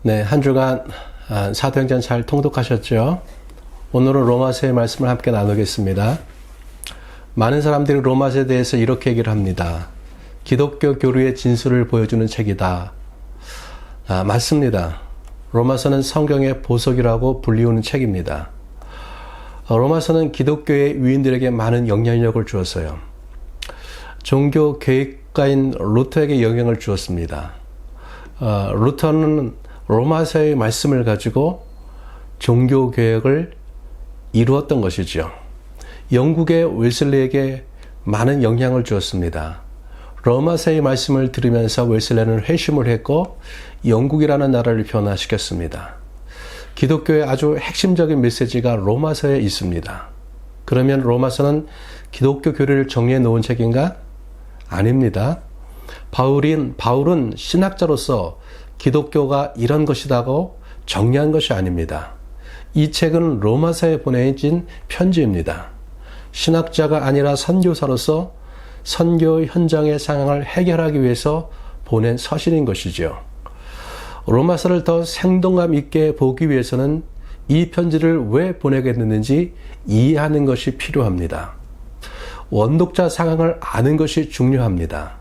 네, 한 주간 사도행전 잘 통독하셨죠? 오늘은 로마서의 말씀을 함께 나누겠습니다. 많은 사람들이 로마서에 대해서 이렇게 얘기를 합니다. 기독교 교류의 진수를 보여주는 책이다. 맞습니다. 로마서는 성경의 보석이라고 불리우는 책입니다. 로마서는 기독교의 위인들에게 많은 영향력을 주었어요. 종교 계획가인 루터에게 영향을 주었습니다. 루터는 로마서의 말씀을 가지고 종교 개혁을 이루었던 것이죠. 영국의 웨슬리에게 많은 영향을 주었습니다. 로마서의 말씀을 들으면서 웨슬리는 회심을 했고 영국이라는 나라를 변화시켰습니다. 기독교의 아주 핵심적인 메시지가 로마서에 있습니다. 그러면 로마서는 기독교 교리를 정리해 놓은 책인가? 아닙니다. 바울은 신학자로서 기독교가 이런 것이라고 정리한 것이 아닙니다. 이 책은 로마서에 보내진 편지입니다. 신학자가 아니라 선교사로서 선교 현장의 상황을 해결하기 위해서 보낸 서신인 것이죠. 로마서를 더 생동감 있게 보기 위해서는 이 편지를 왜 보내게 됐는지 이해하는 것이 필요합니다. 원독자 상황을 아는 것이 중요합니다.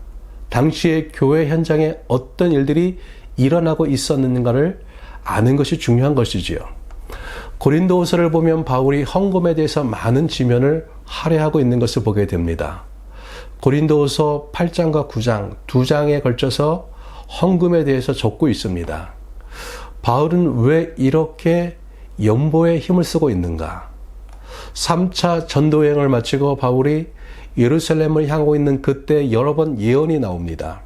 당시의 교회 현장에 어떤 일들이 일어나고 있었는가를 아는 것이 중요한 것이지요. 고린도후서를 보면 바울이 헌금에 대해서 많은 지면을 할애하고 있는 것을 보게 됩니다. 고린도후서 8장과 9장, 두 장에 걸쳐서 헌금에 대해서 적고 있습니다. 바울은 왜 이렇게 연보에 힘을 쓰고 있는가? 3차 전도여행을 마치고 바울이 예루살렘을 향하고 있는 그때 여러 번 예언이 나옵니다.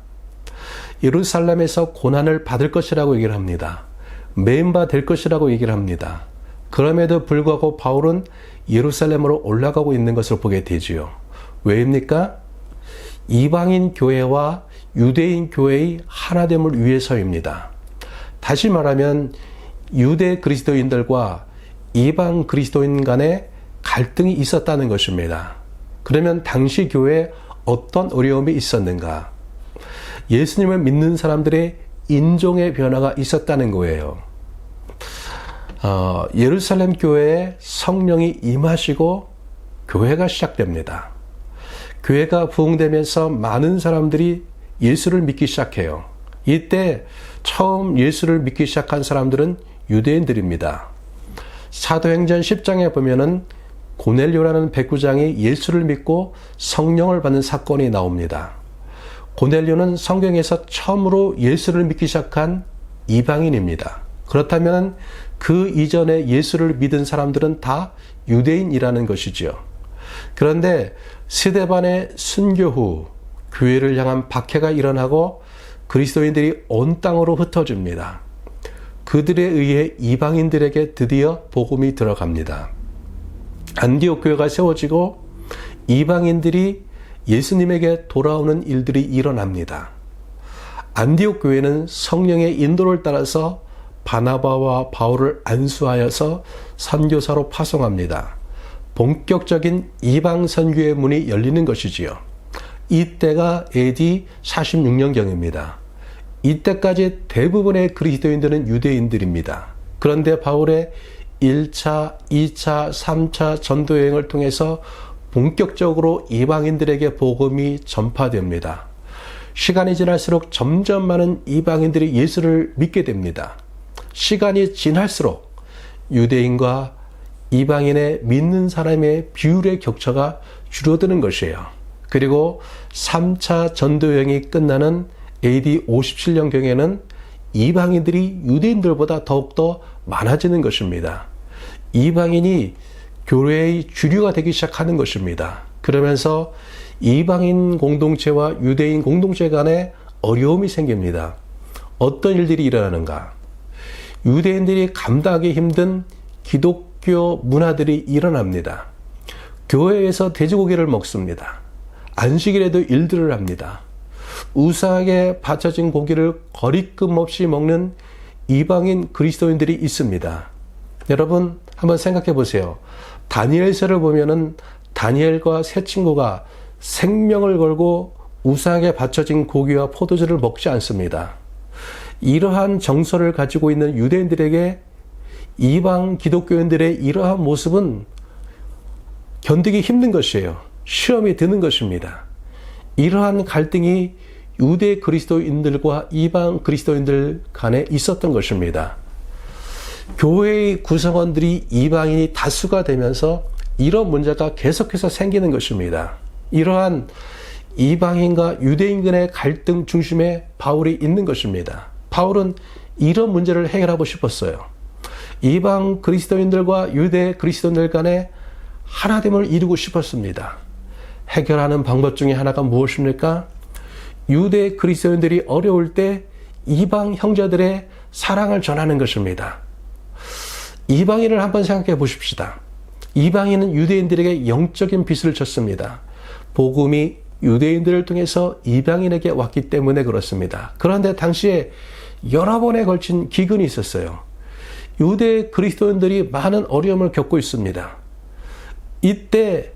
예루살렘에서 고난을 받을 것이라고 얘기를 합니다. 메인바 될 것이라고 얘기를 합니다. 그럼에도 불구하고 바울은 예루살렘으로 올라가고 있는 것을 보게 되지요. 왜입니까? 이방인 교회와 유대인 교회의 하나됨을 위해서입니다. 다시 말하면 유대 그리스도인들과 이방 그리스도인 간의 갈등이 있었다는 것입니다. 그러면 당시 교회에 어떤 어려움이 있었는가? 예수님을 믿는 사람들의 인종의 변화가 있었다는 거예요. 예루살렘 교회에 성령이 임하시고 교회가 시작됩니다. 교회가 부흥되면서 많은 사람들이 예수를 믿기 시작해요. 이때 처음 예수를 믿기 시작한 사람들은 유대인들입니다. 사도행전 10장에 보면은 고넬료라는 백부장이 예수를 믿고 성령을 받는 사건이 나옵니다. 고넬료는 성경에서 처음으로 예수를 믿기 시작한 이방인입니다. 그렇다면 그 이전에 예수를 믿은 사람들은 다 유대인이라는 것이죠. 그런데 스데반의 순교 후 교회를 향한 박해가 일어나고 그리스도인들이 온 땅으로 흩어집니다. 그들에 의해 이방인들에게 드디어 복음이 들어갑니다. 안디옥 교회가 세워지고 이방인들이 예수님에게 돌아오는 일들이 일어납니다. 안디옥 교회는 성령의 인도를 따라서 바나바와 바울을 안수하여서 선교사로 파송합니다. 본격적인 이방 선교의 문이 열리는 것이지요. 이때가 AD 46년경입니다. 이때까지 대부분의 그리스도인들은 유대인들입니다. 그런데 바울의 1차, 2차, 3차 전도여행을 통해서 본격적으로 이방인들에게 복음이 전파됩니다. 시간이 지날수록 점점 많은 이방인들이 예수를 믿게 됩니다. 시간이 지날수록 유대인과 이방인의 믿는 사람의 비율의 격차가 줄어드는 것이에요. 그리고 3차 전도여행이 끝나는 AD 57년경에는 이방인들이 유대인들보다 더욱더 많아지는 것입니다. 이방인이 교회의 주류가 되기 시작하는 것입니다. 그러면서 이방인 공동체와 유대인 공동체 간에 어려움이 생깁니다. 어떤 일들이 일어나는가? 유대인들이 감당하기 힘든 기독교 문화들이 일어납니다. 교회에서 돼지고기를 먹습니다. 안식일에도 일들을 합니다. 우상에게 바쳐진 고기를 거리낌 없이 먹는 이방인 그리스도인들이 있습니다. 여러분 한번 생각해 보세요. 다니엘서를 보면은 다니엘과 세 친구가 생명을 걸고 우상에 바쳐진 고기와 포도주를 먹지 않습니다. 이러한 정서를 가지고 있는 유대인들에게 이방 기독교인들의 이러한 모습은 견디기 힘든 것이에요. 시험이 드는 것입니다. 이러한 갈등이 유대 그리스도인들과 이방 그리스도인들 간에 있었던 것입니다. 교회의 구성원들이 이방인이 다수가 되면서 이런 문제가 계속해서 생기는 것입니다. 이러한 이방인과 유대인 간의 갈등 중심에 바울이 있는 것입니다. 바울은 이런 문제를 해결하고 싶었어요. 이방 그리스도인들과 유대 그리스도인들 간에 하나됨을 이루고 싶었습니다. 해결하는 방법 중에 하나가 무엇입니까? 유대 그리스도인들이 어려울 때 이방 형제들의 사랑을 전하는 것입니다. 이방인을 한번 생각해 보십시다. 이방인은 유대인들에게 영적인 빚을 졌습니다. 복음이 유대인들을 통해서 이방인에게 왔기 때문에 그렇습니다. 그런데 당시에 여러 번에 걸친 기근이 있었어요. 유대 그리스도인들이 많은 어려움을 겪고 있습니다. 이때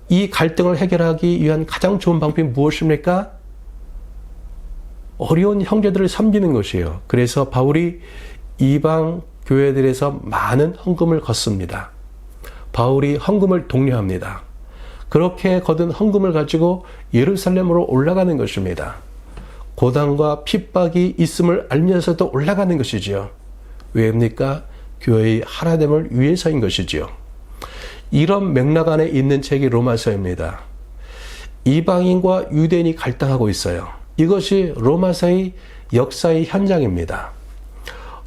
이 갈등을 해결하기 위한 가장 좋은 방법이 무엇입니까? 어려운 형제들을 섬기는 것이에요. 그래서 바울이 이방 교회들에서 많은 헌금을 걷습니다. 바울이 헌금을 독려합니다. 그렇게 거둔 헌금을 가지고 예루살렘으로 올라가는 것입니다. 고난과 핍박이 있음을 알면서도 올라가는 것이지요. 왜입니까? 교회의 하나됨을 위해서인 것이지요. 이런 맥락 안에 있는 책이 로마서입니다. 이방인과 유대인이 갈등하고 있어요. 이것이 로마서의 역사의 현장입니다.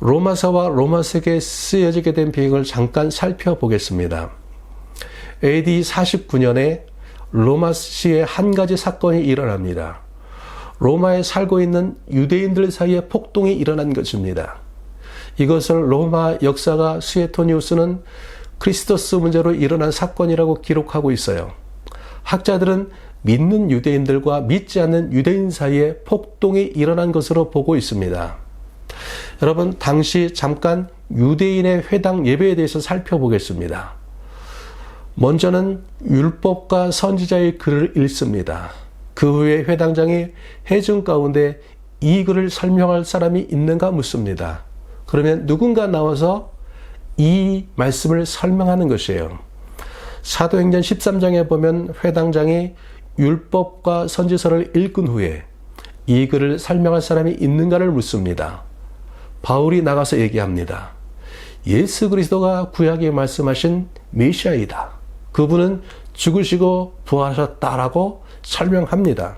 로마서와 로마서에 쓰여지게 된 배경을 잠깐 살펴보겠습니다. AD 49년에 로마시에 한 가지 사건이 일어납니다. 로마에 살고 있는 유대인들 사이에 폭동이 일어난 것입니다. 이것을 로마 역사가 수에토니우스는 크리스토스 문제로 일어난 사건이라고 기록하고 있어요. 학자들은 믿는 유대인들과 믿지 않는 유대인 사이에 폭동이 일어난 것으로 보고 있습니다. 여러분, 당시 잠깐 유대인의 회당 예배에 대해서 살펴보겠습니다. 먼저는 율법과 선지자의 글을 읽습니다. 그 후에 회당장이 회중 가운데 이 글을 설명할 사람이 있는가 묻습니다. 그러면 누군가 나와서 이 말씀을 설명하는 것이에요. 사도행전 13장에 보면 회당장이 율법과 선지서를 읽은 후에 이 글을 설명할 사람이 있는가를 묻습니다. 바울이 나가서 얘기합니다. 예수 그리스도가 구약에 말씀하신 메시아이다. 그분은 죽으시고 부활하셨다라고 설명합니다.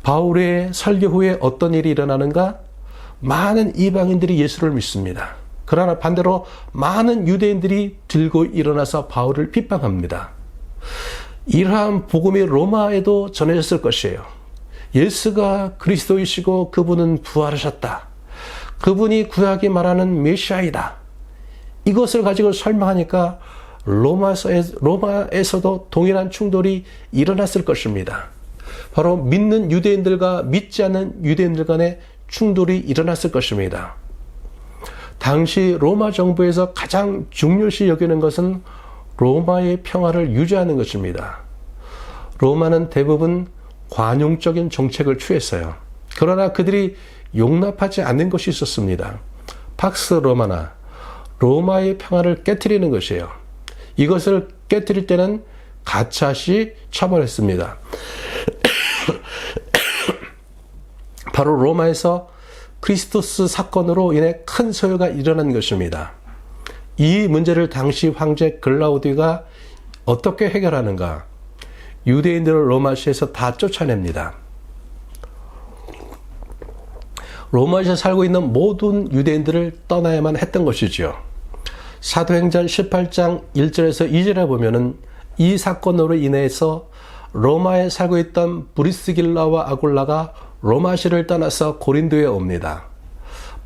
바울의 설교 후에 어떤 일이 일어나는가? 많은 이방인들이 예수를 믿습니다. 그러나 반대로 많은 유대인들이 들고 일어나서 바울을 비판합니다. 이러한 복음이 로마에도 전해졌을 것이에요. 예수가 그리스도이시고 그분은 부활하셨다. 그분이 구약이 말하는 메시아이다. 이것을 가지고 설명하니까 로마에서도 동일한 충돌이 일어났을 것입니다. 바로 믿는 유대인들과 믿지 않는 유대인들 간의 충돌이 일어났을 것입니다. 당시 로마 정부에서 가장 중요시 여기는 것은 로마의 평화를 유지하는 것입니다. 로마는 대부분 관용적인 정책을 취했어요. 그러나 그들이 용납하지 않는 것이 있었습니다. 팍스 로마나, 로마의 평화를 깨트리는 것이에요. 이것을 깨트릴 때는 가차시 처벌했습니다. 바로 로마에서 크리스토스 사건으로 인해 큰 소요가 일어난 것입니다. 이 문제를 당시 황제 글라우디가 어떻게 해결하는가? 유대인들을 로마시에서 다 쫓아냅니다. 로마시에 살고 있는 모든 유대인들을 떠나야만 했던 것이지요. 사도행전 18장 1절에서 2절에 보면은 이 사건으로 인해서 로마에 살고 있던 브리스길라와 아굴라가 로마시를 떠나서 고린도에 옵니다.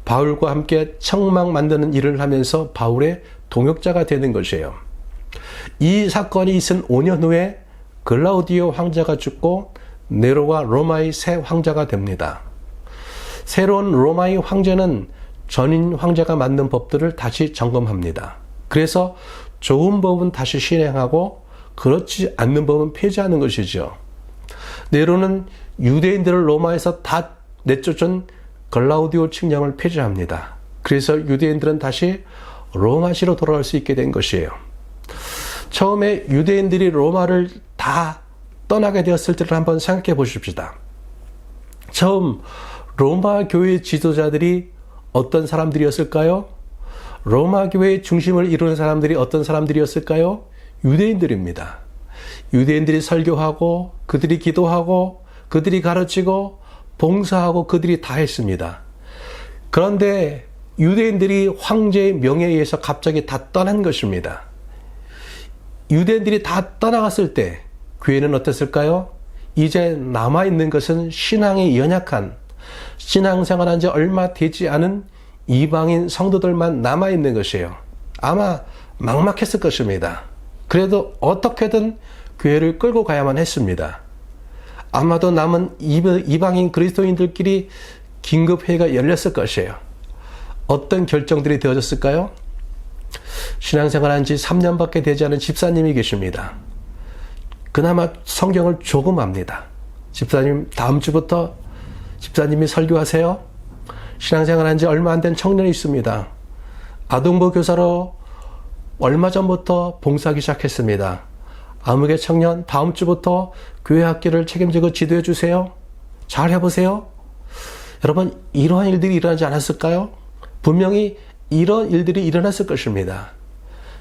바울과 함께 청막 만드는 일을 하면서 바울의 동역자가 되는 것이에요. 이 사건이 있은 5년 후에 글라우디오 황제가 죽고 네로가 로마의 새 황제가 됩니다. 새로운 로마의 황제는 전인 황제가 만든 법들을 다시 점검합니다. 그래서 좋은 법은 다시 실행하고 그렇지 않는 법은 폐지하는 것이죠. 네로는 유대인들을 로마에서 다 내쫓은 글라우디오 칙령을 폐지합니다. 그래서 유대인들은 다시 로마시로 돌아올 수 있게 된 것이에요. 처음에 유대인들이 로마를 다 떠나게 되었을 때를 한번 생각해 보십시다. 처음 로마 교회 지도자들이 어떤 사람들이었을까요? 로마 교회의 중심을 이루는 사람들이 어떤 사람들이었을까요? 유대인들입니다. 유대인들이 설교하고 그들이 기도하고 그들이 가르치고 봉사하고 그들이 다 했습니다. 그런데 유대인들이 황제의 명예에 의해서 갑자기 다 떠난 것입니다. 유대인들이 다 떠나갔을 때 교회는 어땠을까요? 이제 남아있는 것은 신앙이 연약한, 신앙생활한 지 얼마 되지 않은 이방인 성도들만 남아있는 것이에요. 아마 막막했을 것입니다. 그래도 어떻게든 교회를 끌고 가야만 했습니다. 아마도 남은 이방인 그리스도인들끼리 긴급회의가 열렸을 것이에요. 어떤 결정들이 되어졌을까요? 신앙생활한 지 3년밖에 되지 않은 집사님이 계십니다. 그나마 성경을 조금 압니다. 집사님, 다음 주부터 집사님이 설교하세요. 신앙생활한 지 얼마 안 된 청년이 있습니다. 아동부 교사로 얼마 전부터 봉사하기 시작했습니다. 아무개 청년, 다음 주부터 교회 학기를 책임지고 지도해 주세요. 잘 해보세요. 여러분, 이러한 일들이 일어나지 않았을까요? 분명히 이런 일들이 일어났을 것입니다.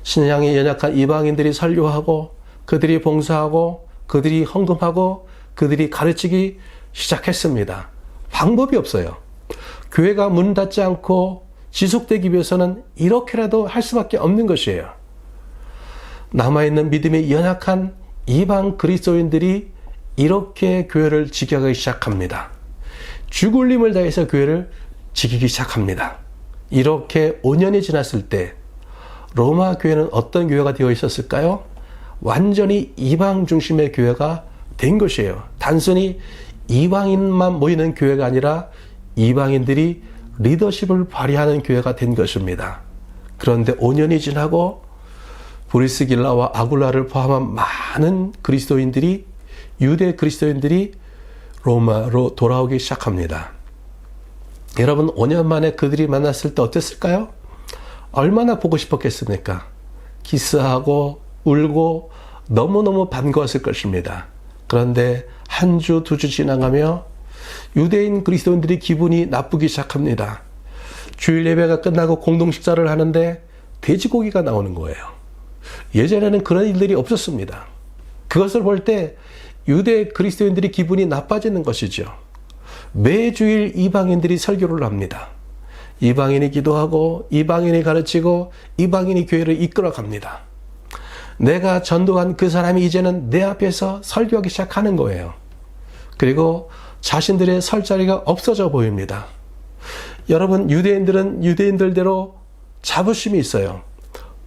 신앙이 연약한 이방인들이 설교하고 그들이 봉사하고 그들이 헌금하고 그들이 가르치기 시작했습니다. 방법이 없어요. 교회가 문 닫지 않고 지속되기 위해서는 이렇게라도 할 수밖에 없는 것이에요. 남아있는 믿음이 연약한 이방 그리스도인들이 이렇게 교회를 지켜가기 시작합니다. 죽을 힘을 다해서 교회를 지키기 시작합니다. 이렇게 5년이 지났을 때 로마 교회는 어떤 교회가 되어 있었을까요? 완전히 이방 중심의 교회가 된 것이에요. 단순히 이방인만 모이는 교회가 아니라 이방인들이 리더십을 발휘하는 교회가 된 것입니다. 그런데 5년이 지나고 브리스길라와 아굴라를 포함한 많은 그리스도인들이, 유대 그리스도인들이 로마로 돌아오기 시작합니다. 여러분, 5년 만에 그들이 만났을 때 어땠을까요? 얼마나 보고 싶었겠습니까? 키스하고 울고 너무너무 반가웠을 것입니다. 그런데 한 주, 2주 지나가며 유대인 그리스도인들이 기분이 나쁘기 시작합니다. 주일 예배가 끝나고 공동 식사를 하는데 돼지고기가 나오는 거예요. 예전에는 그런 일들이 없었습니다. 그것을 볼 때 유대 그리스도인들이 기분이 나빠지는 것이죠. 매주일 이방인들이 설교를 합니다. 이방인이 기도하고 이방인이 가르치고 이방인이 교회를 이끌어 갑니다. 내가 전도한 그 사람이 이제는 내 앞에서 설교하기 시작하는 거예요. 그리고 자신들의 설 자리가 없어져 보입니다. 여러분, 유대인들은 유대인들대로 자부심이 있어요.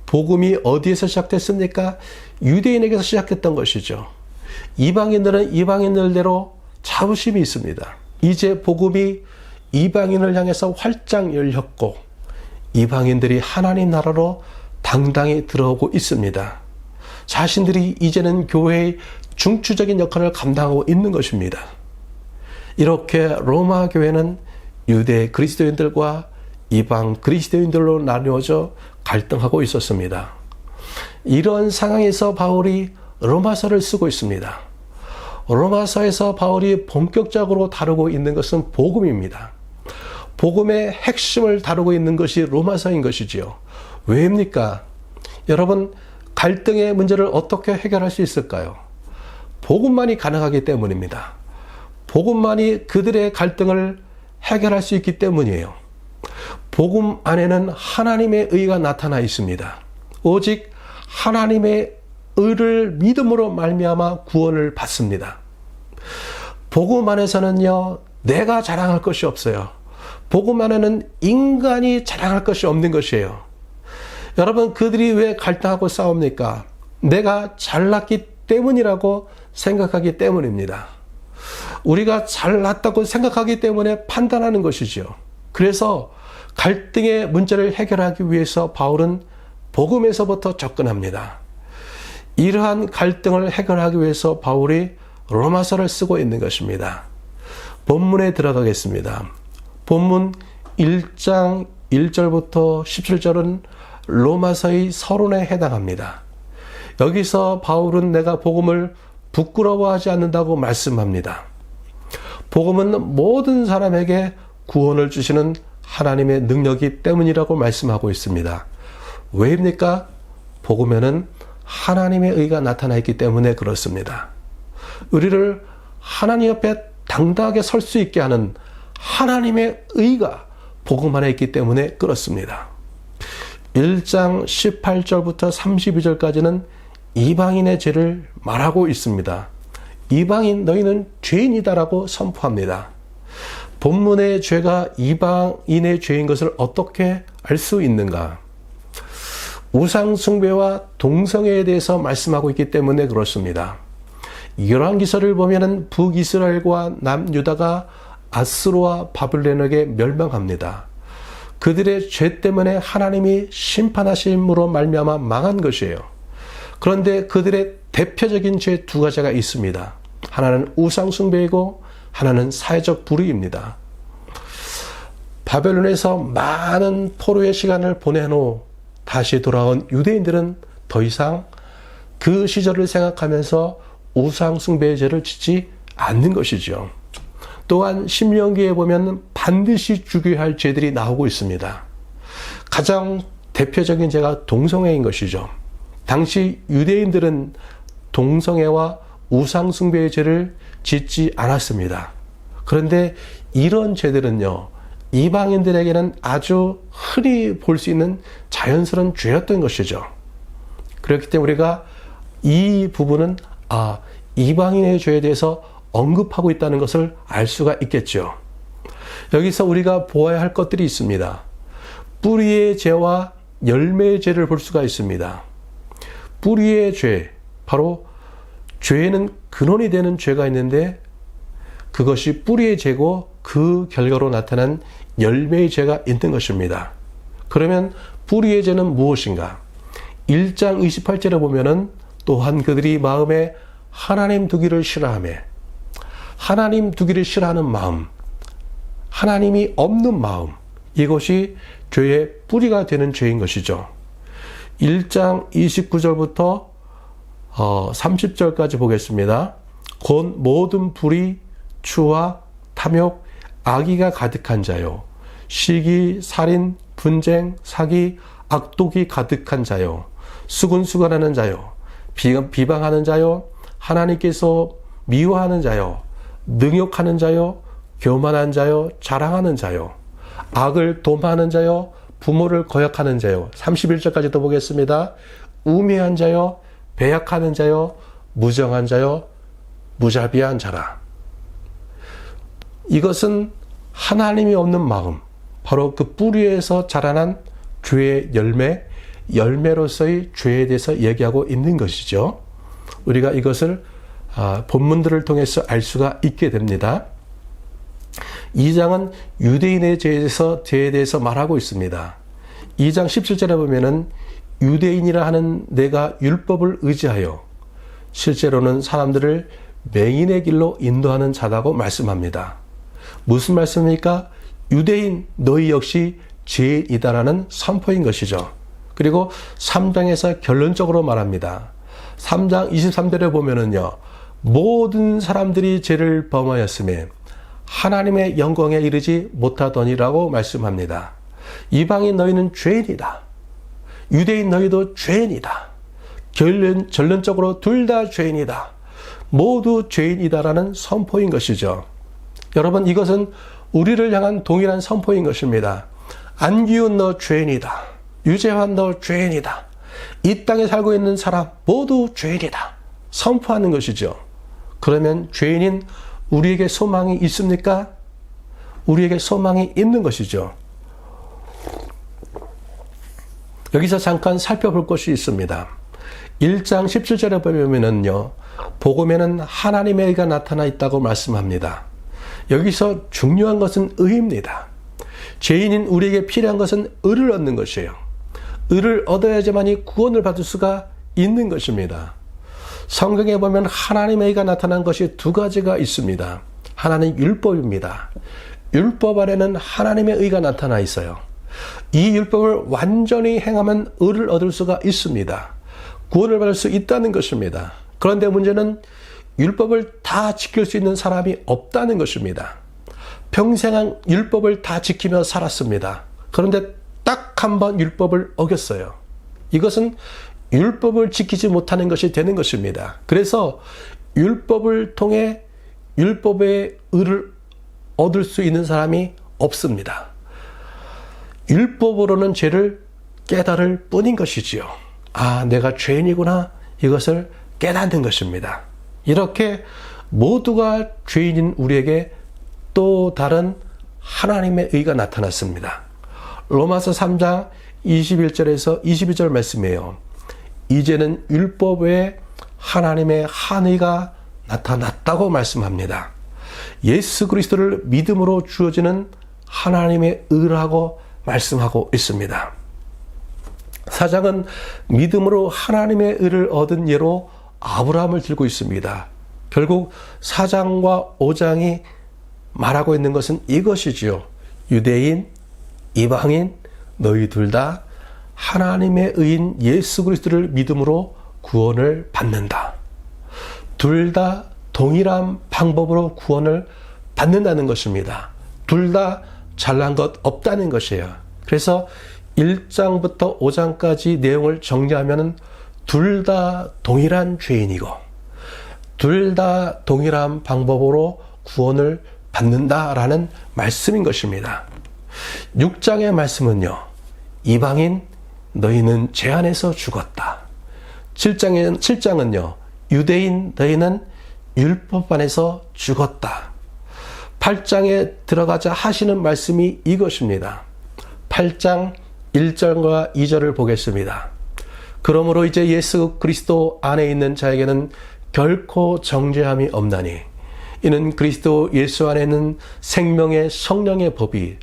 복음이 어디에서 시작됐습니까? 유대인에게서 시작했던 것이죠. 이방인들은 이방인들대로 자부심이 있습니다. 이제 복음이 이방인을 향해서 활짝 열렸고 이방인들이 하나님 나라로 당당히 들어오고 있습니다. 자신들이 이제는 교회의 중추적인 역할을 감당하고 있는 것입니다. 이렇게 로마 교회는 유대 그리스도인들과 이방 그리스도인들로 나누어져 갈등하고 있었습니다. 이런 상황에서 바울이 로마서를 쓰고 있습니다. 로마서에서 바울이 본격적으로 다루고 있는 것은 복음입니다. 복음의 핵심을 다루고 있는 것이 로마서인 것이지요. 왜입니까? 여러분, 갈등의 문제를 어떻게 해결할 수 있을까요? 복음만이 가능하기 때문입니다. 복음만이 그들의 갈등을 해결할 수 있기 때문이에요. 복음 안에는 하나님의 의가 나타나 있습니다. 오직 하나님의 의를 믿음으로 말미암아 구원을 받습니다. 복음 안에서는요, 내가 자랑할 것이 없어요. 복음 안에는 인간이 자랑할 것이 없는 것이에요. 여러분, 그들이 왜 갈등하고 싸웁니까? 내가 잘났기 때문이라고 생각하기 때문입니다. 우리가 잘났다고 생각하기 때문에 판단하는 것이죠. 그래서 갈등의 문제를 해결하기 위해서 바울은 복음에서부터 접근합니다. 이러한 갈등을 해결하기 위해서 바울이 로마서를 쓰고 있는 것입니다. 본문에 들어가겠습니다. 본문 1장 1절부터 17절은 로마서의 서론에 해당합니다. 여기서 바울은 내가 복음을 부끄러워하지 않는다고 말씀합니다. 복음은 모든 사람에게 구원을 주시는 하나님의 능력이 때문이라고 말씀하고 있습니다. 왜입니까? 복음에는 하나님의 의가 나타나 있기 때문에 그렇습니다. 우리를 하나님 앞에 당당하게 설 수 있게 하는 하나님의 의가 복음 안에 있기 때문에 그렇습니다. 1장 18절부터 32절까지는 이방인의 죄를 말하고 있습니다. 이방인 너희는 죄인이다라고 선포합니다. 본문의 죄가 이방인의 죄인 것을 어떻게 알 수 있는가? 우상 숭배와 동성애에 대해서 말씀하고 있기 때문에 그렇습니다. 열왕기서를 보면은 북이스라엘과 남유다가 아스로와 바벨론에게 멸망합니다. 그들의 죄 때문에 하나님이 심판하심으로 말미암아 망한 것이에요. 그런데 그들의 대표적인 죄 두 가지가 있습니다. 하나는 우상 숭배이고 하나는 사회적 불의입니다. 바벨론에서 많은 포로의 시간을 보낸 후 다시 돌아온 유대인들은 더 이상 그 시절을 생각하면서 우상 숭배의 죄를 짓지 않는 것이죠. 또한 신명기에 보면 반드시 죽여야 할 죄들이 나오고 있습니다. 가장 대표적인 죄가 동성애인 것이죠. 당시 유대인들은 동성애와 우상 숭배의 죄를 짓지 않았습니다. 그런데 이런 죄들은요, 이방인들에게는 아주 흔히 볼 수 있는 자연스러운 죄였던 것이죠. 그렇기 때문에 우리가 이 부분은 이방인의 죄에 대해서 언급하고 있다는 것을 알 수가 있겠죠. 여기서 우리가 보아야 할 것들이 있습니다. 뿌리의 죄와 열매의 죄를 볼 수가 있습니다. 뿌리의 죄, 바로 죄에는 근원이 되는 죄가 있는데 그것이 뿌리의 죄고 그 결과로 나타난 열매의 죄가 있는 것입니다. 그러면 뿌리의 죄는 무엇인가? 1장 28절에 보면은 또한 그들이 마음에 하나님 두기를 싫어하며, 하나님 두기를 싫어하는 마음, 하나님이 없는 마음, 이것이 죄의 뿌리가 되는 죄인 것이죠. 1장 29절부터 30절까지 보겠습니다. 곧 모든 불의, 추와 탐욕, 악의가 가득한 자요, 시기, 살인, 분쟁, 사기, 악독이 가득한 자요, 수근수근하는 자요, 비방하는 자요, 하나님께서 미워하는 자요, 능욕하는 자요, 교만한 자요, 자랑하는 자요, 악을 도모하는 자요, 부모를 거역하는 자요. 31절까지도 보겠습니다. 우매한 자요, 배약하는 자요, 무정한 자요, 무자비한 자라. 이것은 하나님이 없는 마음, 바로 그 뿌리에서 자라난 죄의 열매로서의 죄에 대해서 얘기하고 있는 것이죠. 우리가 이것을 본문들을 통해서 알 수가 있게 됩니다. 2장은 유대인의 죄에 대해서 말하고 있습니다. 2장 17절에 보면은 유대인이라 하는 내가 율법을 의지하여 실제로는 사람들을 맹인의 길로 인도하는 자라고 말씀합니다. 무슨 말씀입니까? 유대인 너희 역시 죄인이다라는 선포인 것이죠. 그리고 3장에서 결론적으로 말합니다. 3장 23절에 보면은요, 모든 사람들이 죄를 범하였음에 하나님의 영광에 이르지 못하더니라고 말씀합니다. 이방인 너희는 죄인이다. 유대인 너희도 죄인이다. 결론적으로 둘 다 죄인이다. 모두 죄인이다라는 선포인 것이죠. 여러분, 이것은 우리를 향한 동일한 선포인 것입니다. 안기훈 너 죄인이다. 유재환 너 죄인이다. 이 땅에 살고 있는 사람 모두 죄인이다. 선포하는 것이죠. 그러면 죄인인 우리에게 소망이 있습니까? 우리에게 소망이 있는 것이죠. 여기서 잠깐 살펴볼 것이 있습니다. 1장 17절에 보면은요, 복음에는 하나님의 의가 나타나 있다고 말씀합니다. 여기서 중요한 것은 의입니다. 죄인인 우리에게 필요한 것은 의를 얻는 것이에요. 의를 얻어야지만이 구원을 받을 수가 있는 것입니다. 성경에 보면 하나님의 의가 나타난 것이 두 가지가 있습니다. 하나는 율법입니다. 율법 안에는 하나님의 의가 나타나 있어요. 이 율법을 완전히 행하면 의를 얻을 수가 있습니다. 구원을 받을 수 있다는 것입니다. 그런데 문제는 율법을 다 지킬 수 있는 사람이 없다는 것입니다. 평생 율법을 다 지키며 살았습니다. 그런데 딱 한 번 율법을 어겼어요. 이것은 율법을 지키지 못하는 것이 되는 것입니다. 그래서 율법을 통해 율법의 의를 얻을 수 있는 사람이 없습니다. 율법으로는 죄를 깨달을 뿐인 것이지요. 아, 내가 죄인이구나. 이것을 깨닫는 것입니다. 이렇게 모두가 죄인인 우리에게 또 다른 하나님의 의가 나타났습니다. 로마서 3장 21절에서 22절 말씀이에요. 이제는 율법 외에 하나님의 한의가 나타났다고 말씀합니다. 예수 그리스도를 믿음으로 주어지는 하나님의 의라고 말씀하고 있습니다. 4장은 믿음으로 하나님의 의를 얻은 예로 아브라함을 들고 있습니다. 결국 4장과 5장이 말하고 있는 것은 이것이지요. 유대인, 이방인, 너희 둘 다 하나님의 의인 예수 그리스도를 믿음으로 구원을 받는다. 둘 다 동일한 방법으로 구원을 받는다는 것입니다. 둘 다 잘난 것 없다는 것이에요. 그래서 1장부터 5장까지 내용을 정리하면 둘 다 동일한 죄인이고 둘 다 동일한 방법으로 구원을 받는다라는 말씀인 것입니다. 6장의 말씀은요. 이방인 너희는 죄 안에서 죽었다. 7장은요. 유대인 너희는 율법 안에서 죽었다. 8장에 들어가자 하시는 말씀이 이것입니다. 8장 1절과 2절을 보겠습니다. 그러므로 이제 예수 그리스도 안에 있는 자에게는 결코 정죄함이 없나니 이는 그리스도 예수 안에는 생명의 성령의 법이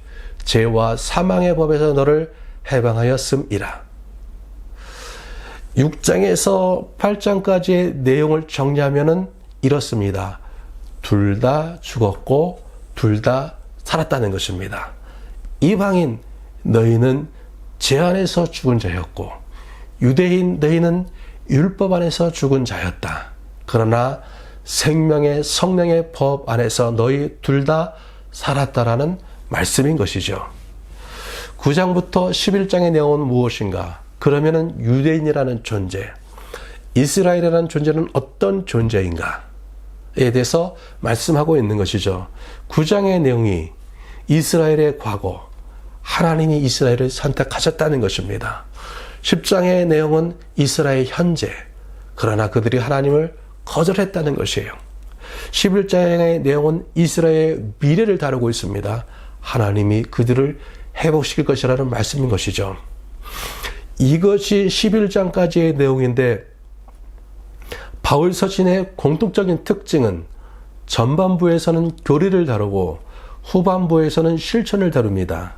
죄와 사망의 법에서 너를 해방하였음이라. 6장에서 8장까지의 내용을 정리하면 이렇습니다. 둘 다 죽었고 둘 다 살았다는 것입니다. 이방인 너희는 죄 안에서 죽은 자였고 유대인 너희는 율법 안에서 죽은 자였다. 그러나 생명의 성령의 법 안에서 너희 둘 다 살았다라는 말씀인 것이죠. 9장부터 11장의 내용은 무엇인가? 그러면은 유대인이라는 존재, 이스라엘이라는 존재는 어떤 존재인가에 대해서 말씀하고 있는 것이죠. 9장의 내용이 이스라엘의 과거, 하나님이 이스라엘을 선택하셨다는 것입니다. 10장의 내용은 이스라엘 현재, 그러나 그들이 하나님을 거절했다는 것이에요. 11장의 내용은 이스라엘의 미래를 다루고 있습니다. 하나님이 그들을 회복시킬 것이라는 말씀인 것이죠. 이것이 11장까지의 내용인데 바울 서신의 공통적인 특징은 전반부에서는 교리를 다루고 후반부에서는 실천을 다룹니다.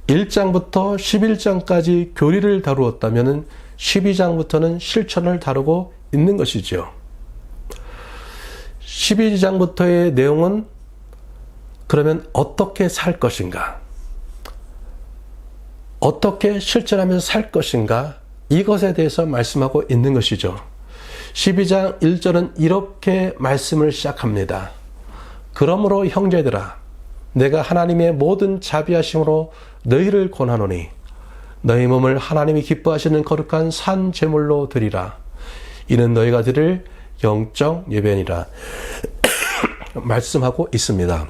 1장부터 11장까지 교리를 다루었다면 12장부터는 실천을 다루고 있는 것이죠. 12장부터의 내용은 그러면 어떻게 살 것인가? 어떻게 실천하면서 살 것인가? 이것에 대해서 말씀하고 있는 것이죠. 12장 1절은 이렇게 말씀을 시작합니다. 그러므로 형제들아, 내가 하나님의 모든 자비하심으로 너희를 권하노니 너희 몸을 하나님이 기뻐하시는 거룩한 산 제물로 드리라. 이는 너희가 드릴 영적 예배니라. 말씀하고 있습니다.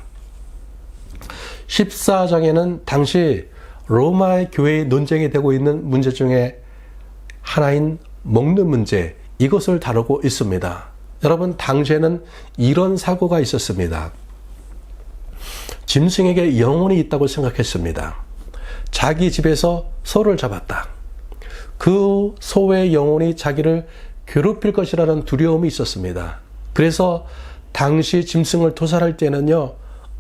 14장에는 당시 로마의 교회의 논쟁이 되고 있는 문제 중에 하나인 먹는 문제, 이것을 다루고 있습니다. 여러분, 당시에는 이런 사고가 있었습니다. 짐승에게 영혼이 있다고 생각했습니다. 자기 집에서 소를 잡았다. 그 소의 영혼이 자기를 괴롭힐 것이라는 두려움이 있었습니다. 그래서 당시 짐승을 도살할 때는요,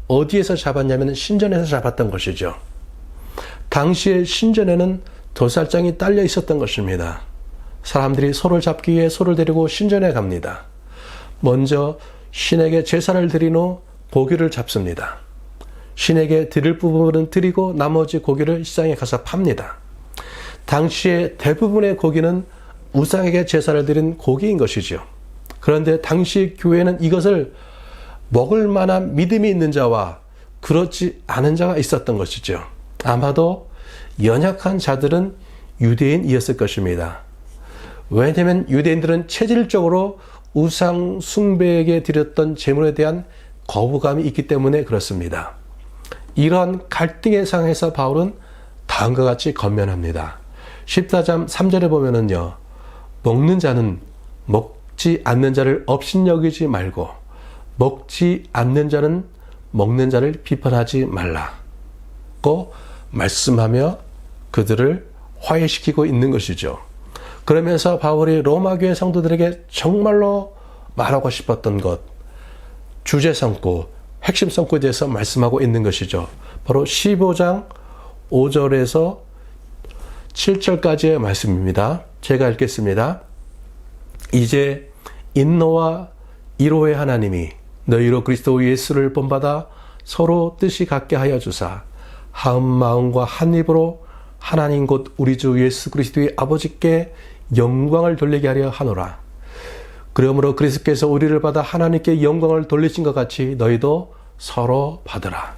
어디에서 잡았냐면 신전에서 잡았던 것이죠. 당시의 신전에는 도살장이 딸려 있었던 것입니다. 사람들이 소를 잡기 위해 소를 데리고 신전에 갑니다. 먼저 신에게 제사를 드린 후 고기를 잡습니다. 신에게 드릴 부분은 드리고 나머지 고기를 시장에 가서 팝니다. 당시에 대부분의 고기는 우상에게 제사를 드린 고기인 것이죠. 그런데 당시 교회는 이것을 먹을 만한 믿음이 있는 자와 그렇지 않은 자가 있었던 것이죠. 아마도 연약한 자들은 유대인이었을 것입니다. 왜냐하면 유대인들은 체질적으로 우상 숭배에게 드렸던 제물에 대한 거부감이 있기 때문에 그렇습니다. 이러한 갈등의 상황에서 바울은 다음과 같이 건면합니다. 14장 3절에 보면은요, 먹는 자는 먹지 않는 자를 업신여기지 말고 먹지 않는 자는 먹는 자를 비판하지 말라고 말씀하며 그들을 화해시키고 있는 것이죠. 그러면서 바울이 로마 교회 성도들에게 정말로 말하고 싶었던 것, 주제 삼고 핵심 삼고에 대해서 말씀하고 있는 것이죠. 바로 15장 5절에서 7절까지의 말씀입니다. 제가 읽겠습니다. 이제 인노와 이로의 하나님이 너희로 그리스도 예수를 본받아 서로 뜻이 같게 하여 주사 한 마음과 한 입으로 하나님 곧 우리 주 예수 그리스도의 아버지께 영광을 돌리게 하려 하노라. 그러므로 그리스도께서 우리를 받아 하나님께 영광을 돌리신 것 같이 너희도 서로 받으라.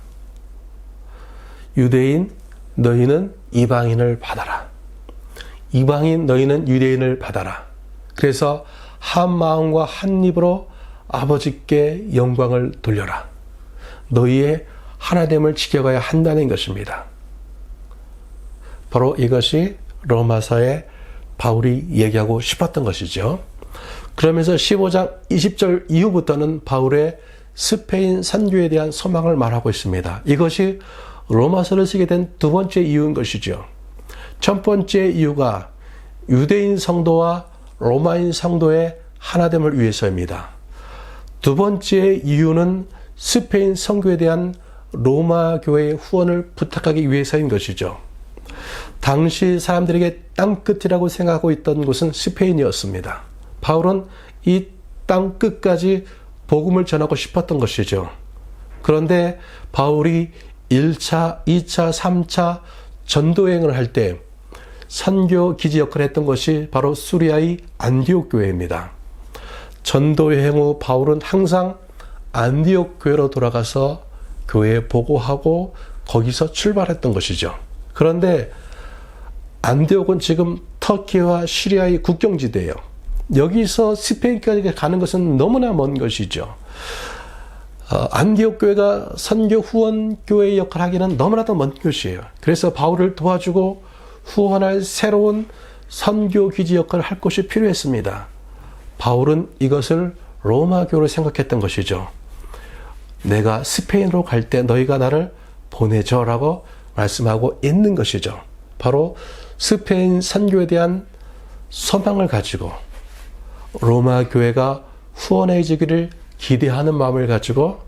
유대인 너희는 이방인을 받아라. 이방인 너희는 유대인을 받아라. 그래서 한 마음과 한 입으로 아버지께 영광을 돌려라. 너희의 하나됨을 지켜가야 한다는 것입니다. 바로 이것이 로마서에 바울이 얘기하고 싶었던 것이죠. 그러면서 15장 20절 이후부터는 바울의 스페인 선교에 대한 소망을 말하고 있습니다. 이것이 로마서를 쓰게 된 두 번째 이유인 것이죠. 첫 번째 이유가 유대인 성도와 로마인 성도의 하나됨을 위해서입니다. 두 번째 이유는 스페인 선교에 대한 로마 교회의 후원을 부탁하기 위해서인 것이죠. 당시 사람들에게 땅끝이라고 생각하고 있던 곳은 스페인이었습니다. 바울은 이 땅끝까지 복음을 전하고 싶었던 것이죠. 그런데 바울이 1차, 2차, 3차 전도여행을 할 때 선교 기지 역할을 했던 것이 바로 수리아의 안디옥 교회입니다. 전도여행 후 바울은 항상 안디옥 교회로 돌아가서 교회에 보고하고 거기서 출발했던 것이죠. 그런데 안디옥은 지금 터키와 시리아의 국경지대예요. 여기서 스페인까지 가는 것은 너무나 먼 것이죠. 안디옥 교회가 선교 후원 교회 역할을 하기는 너무나도 먼 것이에요. 그래서 바울을 도와주고 후원할 새로운 선교 기지 역할을 할 곳이 필요했습니다. 바울은 이것을 로마 교회로 생각했던 것이죠. 내가 스페인으로 갈 때 너희가 나를 보내줘라고 말씀하고 있는 것이죠. 바로 스페인 선교에 대한 소망을 가지고 로마 교회가 후원해지기를 기대하는 마음을 가지고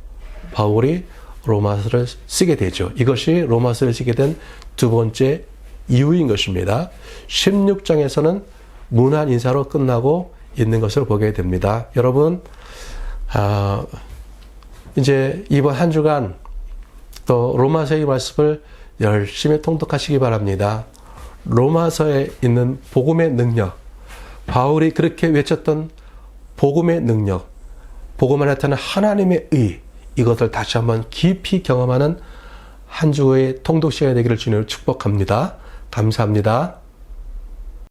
바울이 로마서를 쓰게 되죠. 이것이 로마서를 쓰게 된 두 번째 이유인 것입니다. 16장에서는 문안 인사로 끝나고 있는 것을 보게 됩니다. 여러분, 이제 이번 한 주간 또 로마서의 말씀을 열심히 통독하시기 바랍니다. 로마서에 있는 복음의 능력, 바울이 그렇게 외쳤던 복음의 능력, 복음을 나타내는 하나님의 의, 이것을 다시 한번 깊이 경험하는 한 주의 통독 시간이 되기를 주님을 축복합니다. 감사합니다.